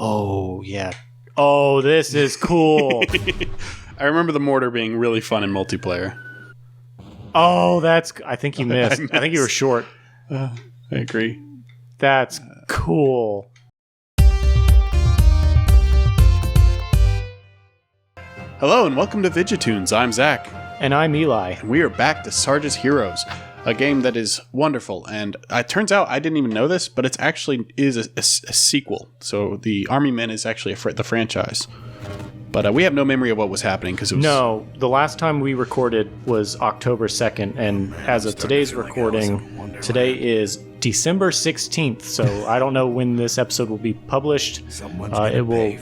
Oh, yeah. Oh, this is cool. I remember the mortar being really fun in multiplayer. Oh, I think you missed. I think you were short. I agree. That's cool. Hello and welcome to VTTV. I'm Zach. And I'm Eli. And we are back to Sarge's Heroes, a game that is wonderful. And it turns out I didn't even know this, but it actually is a sequel. So the Army Men is actually the franchise. But we have no memory of what was happening because it was... No, the last time we recorded was October 2nd, and as of today's recording, today is December 16th, so I don't know when this episode will be published. It will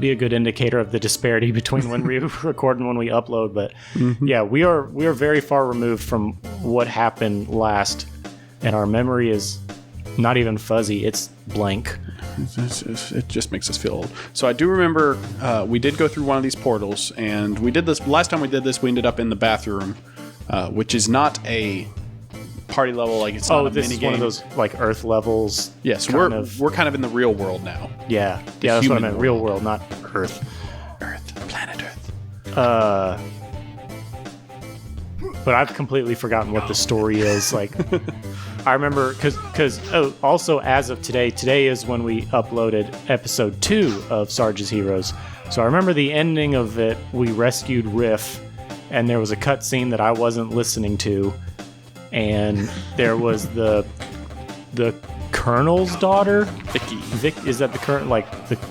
be a good indicator of the disparity between when we record and when we upload, but yeah, we are very far removed from what happened last, and our memory is not even fuzzy, it's blank. It just makes us feel old. So I do remember we did go through one of these portals, and we did this last time we did this. We ended up in the bathroom, which is not a party level. Like it's not a this mini is game. one of those like Earth levels. Yes, we're kind of in the real world now. Yeah, that's what I meant. Real world, not Earth. Planet Earth. But I've completely forgotten what the story is. Like, I remember because also as of today is when we uploaded episode 2 of Sarge's Heroes. So I remember the ending of it. We rescued Riff, and there was a cutscene that I wasn't listening to, and there was the Colonel's daughter, Vicky. Is that the current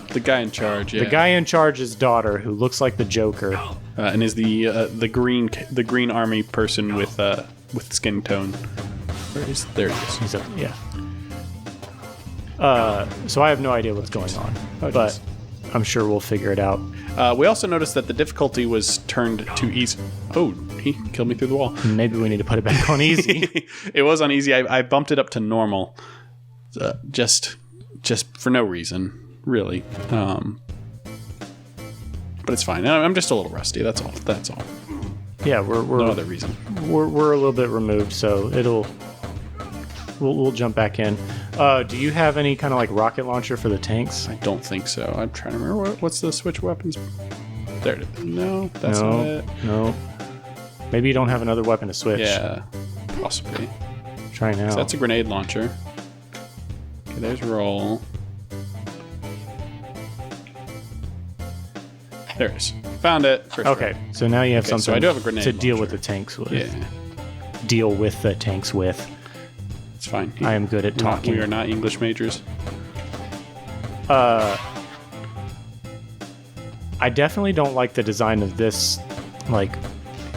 the guy in charge? Yeah. The guy in charge's daughter, who looks like the Joker, and is the green army person with skin tone. There he is. He's up, yeah. So I have no idea what's going on, but I'm sure we'll figure it out. We also noticed that the difficulty was turned to easy. Oh, he killed me through the wall. Maybe we need to put it back on easy. It was on easy. I bumped it up to normal, just for no reason, really. But it's fine. I'm just a little rusty. That's all. Yeah, we're no other reason. We're a little bit removed, so we'll jump back in. Do you have any kind of like rocket launcher for the tanks? I don't think so. I'm trying to remember what's the switch weapons. There it is. No, that's not it. No. Maybe you don't have another weapon to switch. Yeah, possibly. Try now. So that's a grenade launcher. Okay, there's roll. There it is. Found it. Okay, so now you have something so I do have a grenade to deal launcher. with the tanks with. Yeah. Deal with the tanks with. It's fine. I am good at talking. We are not English majors. I definitely don't like the design of this, like,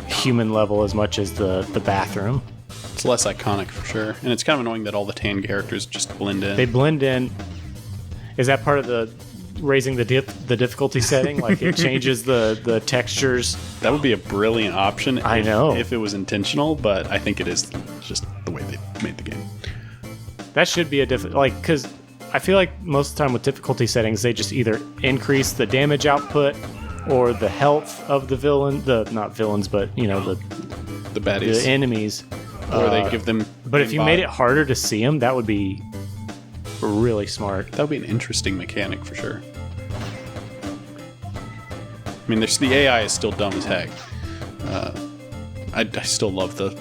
human level as much as the bathroom. It's less iconic for sure, and it's kind of annoying that all the tan characters just blend in. They blend in. Is that part of the raising the difficulty setting? Like it changes the textures. That would be a brilliant option. I know if it was intentional, but I think it is just the way they made the game. That should be a because I feel like most of the time with difficulty settings, they just either increase the damage output or the health of the not villains, but the baddies, the enemies, or they give them. But if you made it harder to see them, that would be really smart. That would be an interesting mechanic for sure. I mean, the AI is still dumb as heck. I still love the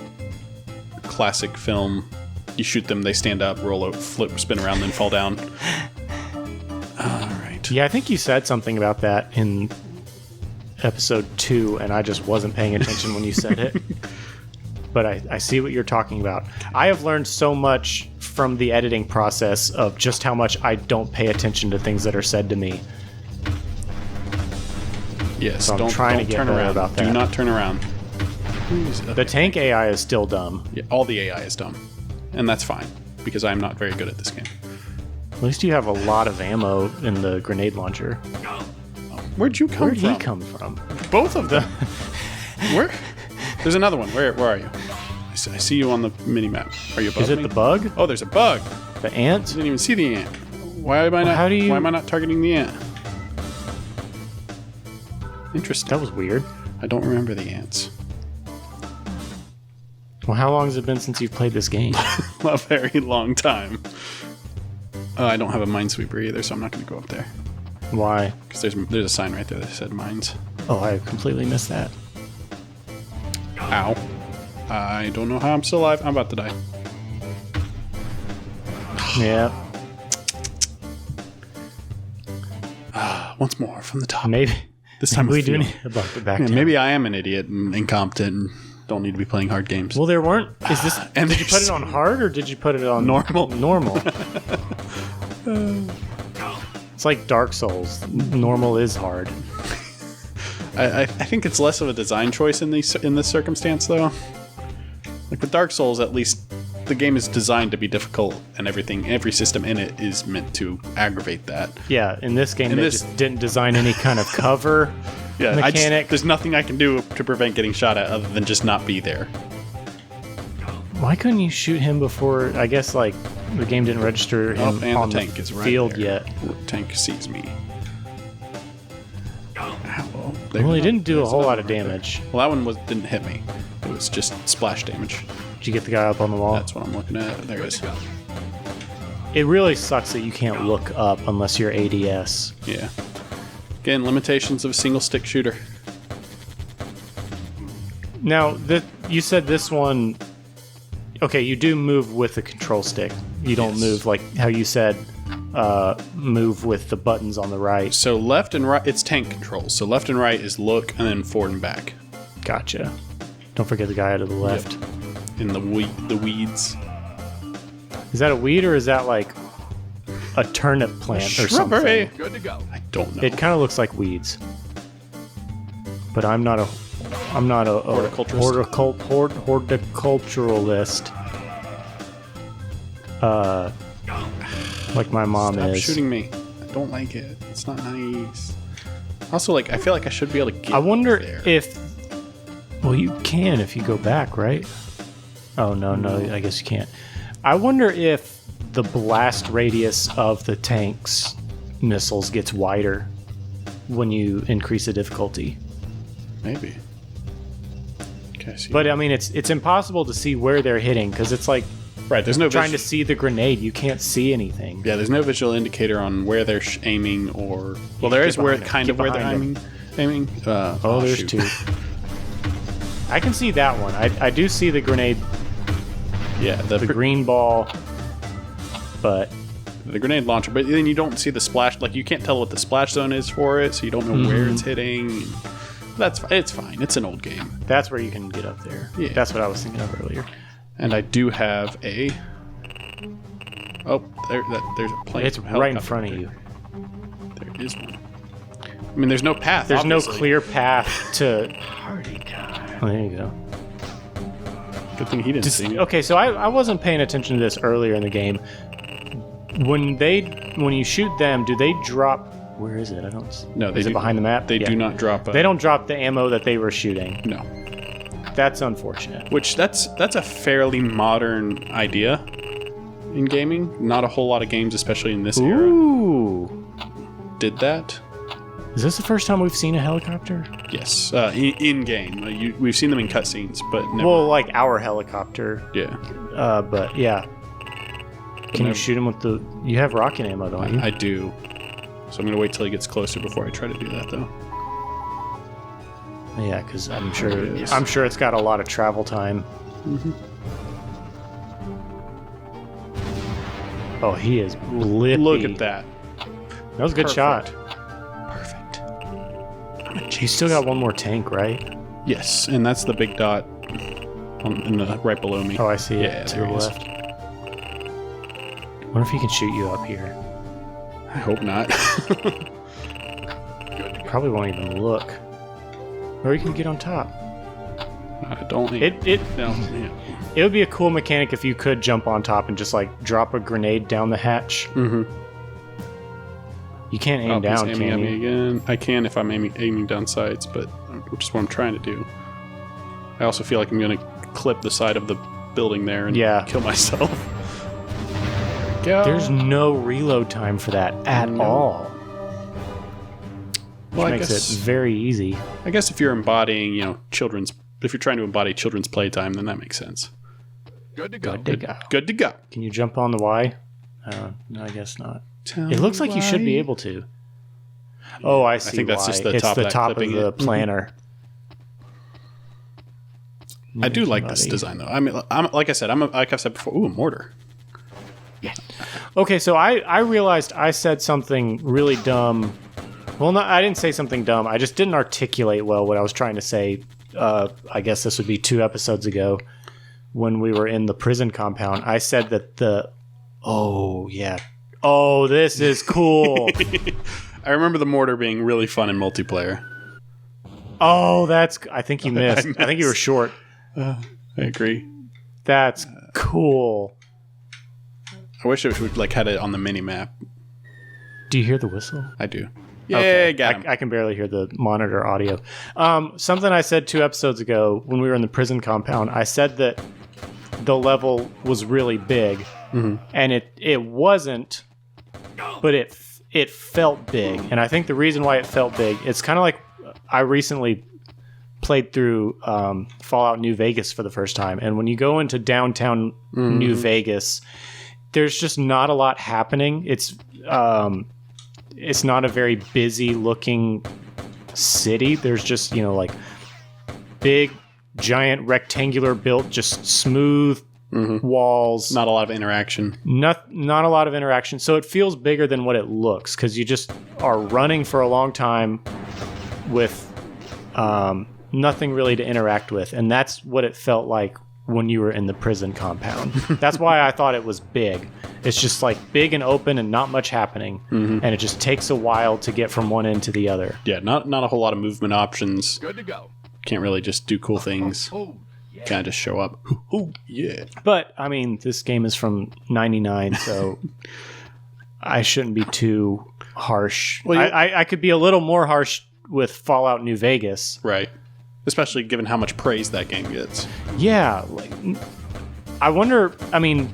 classic film. You shoot them, they stand up, roll out, flip, spin around, then fall down. All right. Yeah, I think you said something about that in episode 2, and I just wasn't paying attention when you said it. But I see what you're talking about. I have learned so much from the editing process of just how much I don't pay attention to things that are said to me. Yes, so I'm trying to get turn better around. about that. Do not turn around. The tank AI is still dumb. Yeah, all the AI is dumb. And that's fine, because I'm not very good at this game. At least you have a lot of ammo in the grenade launcher. Where'd you come from? Where'd he come from? Both of them. Where? There's another one. Where are you? I see you on the mini-map. Are you above me? Is it the bug? Oh, there's a bug. The ant? I didn't even see the ant. Why am I not? Why am I not targeting the ant? Interesting. That was weird. I don't remember the ants. Well, how long has it been since you've played this game? A very long time. I don't have a minesweeper either, so I'm not going to go up there. Why? Because there's a sign right there that said mines. Oh, I completely missed that. Ow. I don't know how I'm still alive. I'm about to die. Yeah. Once more from the top. Maybe. This time we with do feel. need to bump it back Yeah, down. maybe I am an idiot and incompetent and don't need to be playing hard games. Well, there weren't. Is this? And did you put it on hard or did you put it on Normal. Normal. It's like Dark Souls. Normal is hard. I think it's less of a design choice in this circumstance, though. Like with Dark Souls, at least the game is designed to be difficult, and every system in it is meant to aggravate that. Yeah, in this game, they just didn't design any kind of cover mechanic. There's nothing I can do to prevent getting shot at other than just not be there. Why couldn't you shoot him before? I guess like the game didn't register him And on the tank is right field there. yet. The tank sees me. Well, he didn't do a whole lot of damage. Well, that one didn't hit me. It was just splash damage. Did you get the guy up on the wall? That's what I'm looking at. There it is. It really sucks that you can't look up unless you're ADS. Yeah. Again, limitations of a single stick shooter. Now, you said this one... Okay, you do move with the control stick. You don't move like how you said move with the buttons on the right. So left and right, it's tank controls. So left and right is look and then forward and back. Gotcha. Don't forget the guy to the left. Yep. In the weeds. Is that a weed or is that like a turnip plant or Shrubbery. something? Good to go. I don't know. It kind of looks like weeds. But I'm not a horticulturalist. Like my mom Stop is. shooting me. I don't like it. It's not nice. Also, like, I feel like I should be able to get I wonder there. if... Well, you can if you go back, right? Oh, no, I guess you can't. I wonder if the blast radius of the tank's missiles gets wider when you increase the difficulty. Maybe. Okay, see. But, I mean, it's impossible to see where they're hitting, because it's like right, there's no trying to see the grenade. You can't see anything. Yeah, there's no visual indicator on where they're aiming or... Well, there is where kind of where they're aiming. Oh, there's shoot. two. I can see that one. I do see the grenade, Yeah, the green ball, but... The grenade launcher, but then you don't see the splash. Like, you can't tell what the splash zone is for it, so you don't know where it's hitting. It's fine. It's an old game. That's where you can get up there. Yeah. That's what I was thinking of earlier. And I do have a... Oh, there's a plane. It's right in front of you. There is one. I mean, there's no path. There's obviously. no clear path to... Oh, there you go. Good thing he didn't see me. Okay, so I wasn't paying attention to this earlier in the game. When you shoot them, do they drop... Where is it? I don't... No, is it behind the map? They do not drop... They don't drop the ammo that they were shooting. No. That's unfortunate. Which, that's a fairly modern idea in gaming. Not a whole lot of games, especially in this era, Ooh. did that. Is this the first time we've seen a helicopter? Yes, in-game. We've seen them in cutscenes, but never... Well, like our helicopter. yeah. But yeah. Can you shoot him with the... You have rocket ammo, don't you? I do. So I'm going to wait till he gets closer before I try to do that, though. Yeah, because I'm sure it's got a lot of travel time. Oh, he is blippy. Look at that. That was a good shot. Perfect. He's still got one more tank, right? Yes, and that's the big dot right below me. Oh, I see Yeah, it to there the he is. left. Wonder if he can shoot you up here. I hope not. Probably won't even look. Or you can get on top. I don't. No, yeah. It would be a cool mechanic if you could jump on top and just like drop a grenade down the hatch. Mm-hmm. You can't aim He's down, aiming can at you? me again. I can if I'm aiming down sights, but which is what I'm trying to do. I also feel like I'm going to clip the side of the building there and kill myself. Go. There's no reload time for that at all. Which makes it very easy. I guess if you're embodying, if you're trying to embody children's playtime, then that makes sense. Good to go. Good to go. Can you jump on the Y? No, I guess not. It looks like you should be able to. Oh, I see. I think that's just it's top the of that top of clipping the it. planner. I do like this design, though. I mean, like I said, like I've said before, ooh, a mortar. Okay, so I realized I said something really dumb. Well, no, I didn't say something dumb. I just didn't articulate well what I was trying to say. I guess this would be 2 episodes ago when we were in the prison compound. I said that this is cool. I remember the mortar being really fun in multiplayer. Oh, I think you missed. I think you were short. I agree. That's cool. I wish it would like had it on the mini map. Do you hear the whistle? I do. Yeah, Okay. got him. I can barely hear the monitor audio. Something I said 2 episodes ago when we were in the prison compound, I said that the level was really big, and it wasn't, but it felt big. And I think the reason why it felt big, it's kind of like I recently played through Fallout New Vegas for the first time, and when you go into downtown New Vegas, there's just not a lot happening. It's not a very busy looking city. There's just, like big, giant, rectangular built, just smooth walls. Not a lot of interaction. Not a lot of interaction. So it feels bigger than what it looks because you just are running for a long time with nothing really to interact with. And that's what it felt like when you were in the prison compound. That's why I thought it was big. It's just like big and open and not much happening. And it just takes a while to get from one end to the other. Yeah, not a whole lot of movement options. Good to go. Can't really just do cool things. Kind of just show up. Oh, yeah. But, I mean, this game is from 99, so I shouldn't be too harsh. Well, I could be a little more harsh with Fallout New Vegas. Right. Especially given how much praise that game gets. Yeah. I wonder, I mean,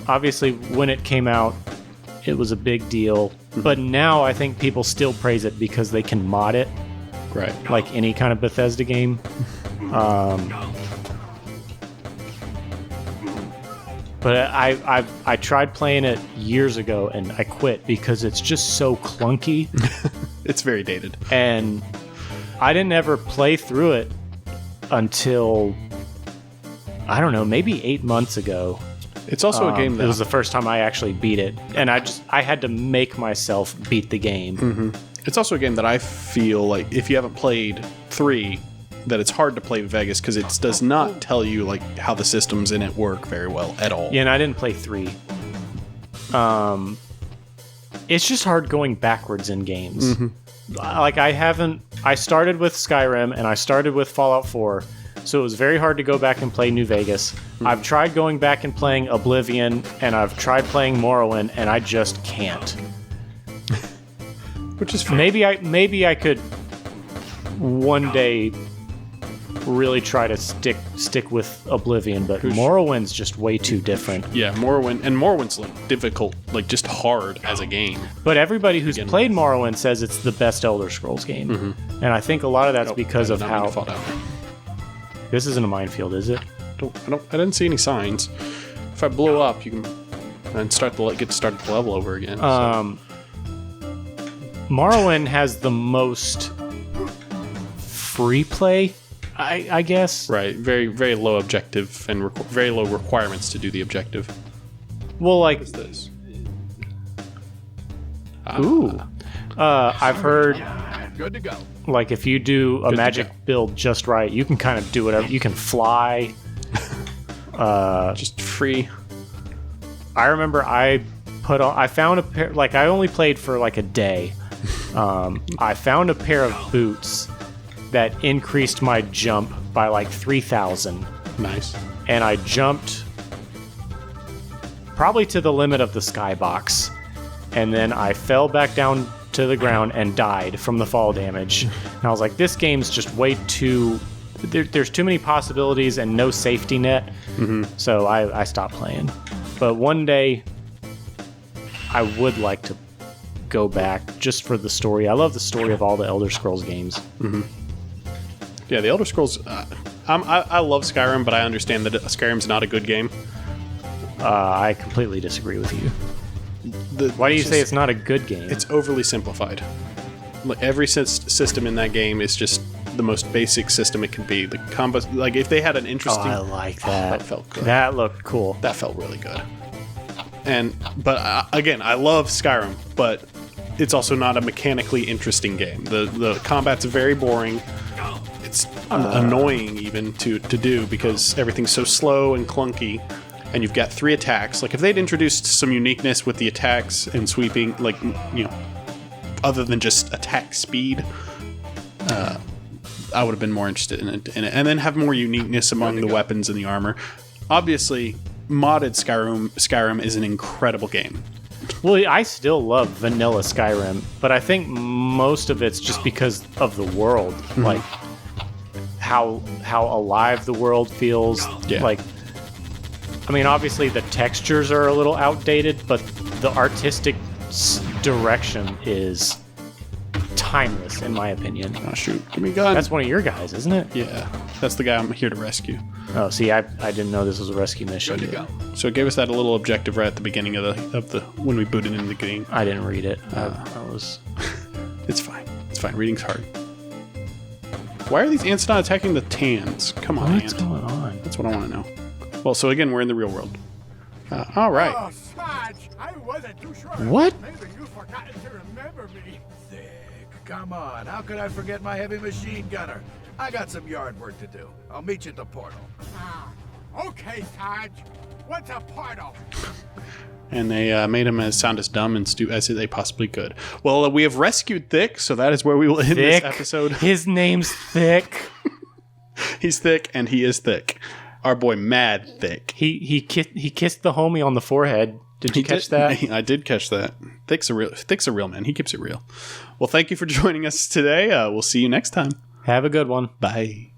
obviously when it came out, it was a big deal. But now I think people still praise it because they can mod it. Right. Like any kind of Bethesda game. But I tried playing it years ago and I quit because it's just so clunky. It's very dated. And I didn't ever play through it until, I don't know, maybe 8 months ago. It's also a game that... It was the first time I actually beat it. And I had to make myself beat the game. It's also a game that I feel like if you haven't played 3, that it's hard to play Vegas because it does not tell you like how the systems in it work very well at all. Yeah, and I didn't play 3. It's just hard going backwards in games. Like I started with Skyrim and I started with Fallout 4, so it was very hard to go back and play New Vegas. I've tried going back and playing Oblivion, and I've tried playing Morrowind, and I just can't. Which is maybe I could one day really try to stick with Oblivion, but Morrowind's just way too different. Yeah, Morrowind's like difficult, like just hard as a game. But everybody who's played Morrowind says it's the best Elder Scrolls game, and I think a lot of that's because of how. This isn't a minefield, is it? I didn't see any signs. If I blow up, you can and get to start the level over again. Morrowind has the most free play, I guess. Right. Very, very low objective and very low requirements to do the objective. Well, like... What is this? Ooh. I've heard... Good to go. Like, if you do a magic build just right, you can kind of do whatever. You can fly. Just free. I remember I found a pair... Like, I only played for, like, a day. I found a pair of boots that increased my jump by like 3,000. Nice. And I jumped probably to the limit of the skybox. And then I fell back down to the ground and died from the fall damage. And I was like, this game's just way too... There's too many possibilities and no safety net. So I stopped playing. But one day, I would like to go back just for the story. I love the story of all the Elder Scrolls games. Yeah, the Elder Scrolls... I love Skyrim, but I understand that Skyrim's not a good game. I completely disagree with you. Why do you say it's not a good game? It's overly simplified. Like every system in that game is just the most basic system it can be. The combo, like if they had an interesting, I like that. That felt good. That looked cool. That felt really good. But again, I love Skyrim, but it's also not a mechanically interesting game. The combat's very boring. It's annoying even to do because everything's so slow and clunky, and you've got 3 attacks. Like if they'd introduced some uniqueness with the attacks and sweeping, like other than just attack speed, I would have been more interested in it. And then have more uniqueness among the weapons and the armor. Obviously, modded Skyrim is an incredible game. Well, I still love vanilla Skyrim, but I think most of it's just because of the world, like how alive the world feels. Yeah. Like, I mean, obviously the textures are a little outdated, but the artistic direction is timeless, in my opinion. Oh shoot! Give me a gun. That's one of your guys, isn't it? Yeah, that's the guy I'm here to rescue. Oh, see, I didn't know this was a rescue mission. Good to go. So it gave us that little objective right at the beginning of the when we booted into the game. I didn't read it. I was. It's fine. It's fine. Reading's hard. Why are these ants not attacking the tans? Come on, What's going on? That's what I want to know. Well, so again, we're in the real world. All right. Oh, Sarge, I wasn't too sure. What? Maybe you've forgotten to remember me. Thick, come on. How could I forget my heavy machine gunner? I got some yard work to do. I'll meet you at the portal. Okay, Sarge. What's a portal? And they made him sound as dumb and stupid as they possibly could. Well, we have rescued Thick, so that is where we will end this episode. His name's Thick. He's thick, and he is thick. Our boy, Mad Thick. He kissed the homie on the forehead. Did you catch that? I did catch that. Thick's a real man. He keeps it real. Well, thank you for joining us today. We'll see you next time. Have a good one. Bye.